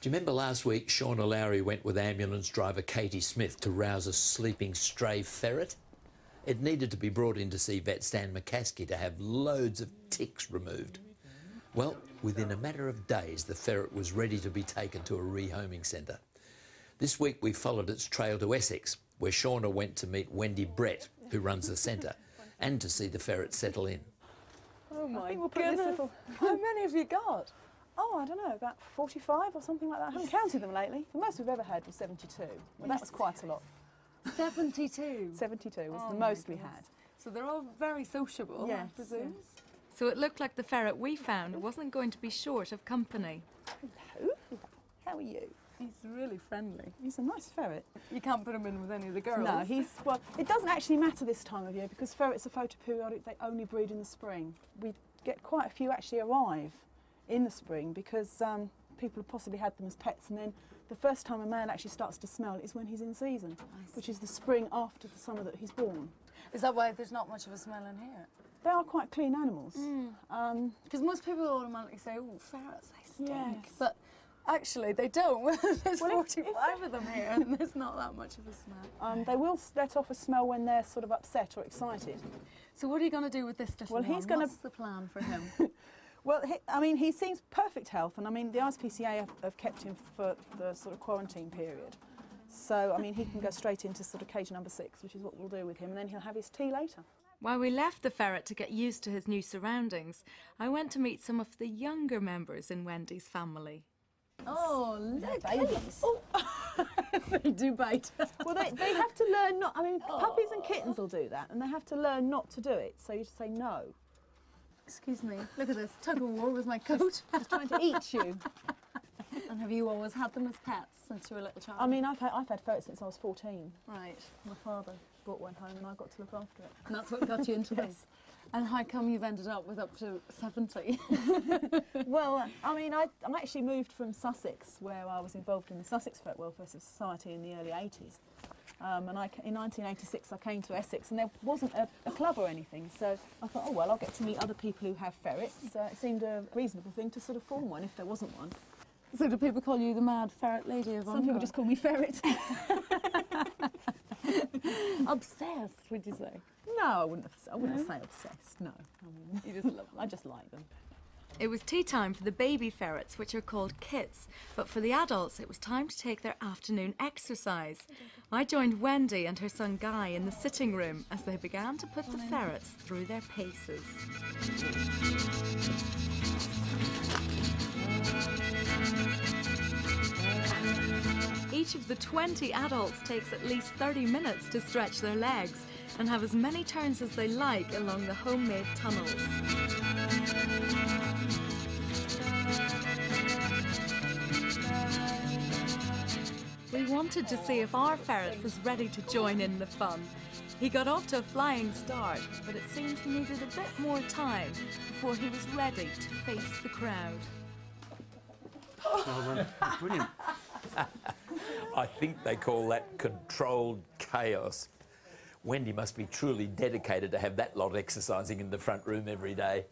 Do you remember last week Shauna Lowry went with ambulance driver Katie Smith to rouse a sleeping stray ferret? It needed to be brought in to see vet Stan McCaskey to have loads of ticks removed. Well, within a matter of days, the ferret was ready to be taken to a rehoming centre. This week we followed its trail to Essex, where Shauna went to meet Wendy Brett, who runs the centre, and to see the ferret settle in. Oh my goodness. How many have you got? Oh, I don't know, about 45 or something like that. I haven't counted them lately. The most we've ever had was 72. Well, that was quite a lot. 72? 72 was the most we had. So they're all very sociable, yes, I presume? yes. So it looked like the ferret we found wasn't going to be short of company. Hello, how are you? He's really friendly. He's a nice ferret. You can't put him in with any of the girls. No, well, it doesn't actually matter this time of year because ferrets are photoperiodic, they only breed in the spring. We get quite a few actually arrive in the spring because people have possibly had them as pets, and then the first time a male actually starts to smell is when he's in season, which is the spring after the summer that he's born. Is that why there's not much of a smell in here? They are quite clean animals. Because most people automatically say, oh, ferrets, they stink. Yes. But actually, they don't. There's 45 of them here, and there's not that much of a smell. They will let off a smell when they're sort of upset or excited. So what are you going to do with this little one? What's the plan for him? Well, he seems perfect health, and I mean, the RSPCA have kept him for the sort of quarantine period. So, I mean, he can go straight into sort of cage number 6, which is what we'll do with him, and then he'll have his tea later. While we left the ferret to get used to his new surroundings, I went to meet some of the younger members in Wendy's family. Oh, look, babies. Oh. They do bite. Well, they have to learn not, I mean, puppies and kittens will do that, and they have to learn not to do it, so you just say no. Excuse me, look at this, tug of war with my coat. He's trying to eat you. And have you always had them as pets since you were a little child? I mean, I've had ferrets since I was 14. Right. My father brought one home and I got to look after it. And that's what got you into this? And how come you've ended up with up to 70? Well, I mean, I actually moved from Sussex, where I was involved in the Sussex Ferret Welfare Society in the early 80s. And in 1986 I came to Essex, and there wasn't a club or anything, so I thought, oh well, I'll get to meet other people who have ferrets. So it seemed a reasonable thing to sort of form one if there wasn't one. So do people call you the mad ferret lady of Some people just call me Ferret. Obsessed, would you say? No, I wouldn't say obsessed, no. I mean, you just love them. I just like them. It was tea time for the baby ferrets, which are called kits, but for the adults it was time to take their afternoon exercise. I joined Wendy and her son Guy in the sitting room as they began to put the ferrets through their paces. Each of the 20 adults takes at least 30 minutes to stretch their legs and have as many turns as they like along the homemade tunnels. We wanted to see if our ferret was ready to join in the fun. He got off to a flying start, but it seemed he needed a bit more time before he was ready to face the crowd. Well done. Brilliant. I think they call that controlled chaos. Wendy must be truly dedicated to have that lot exercising in the front room every day.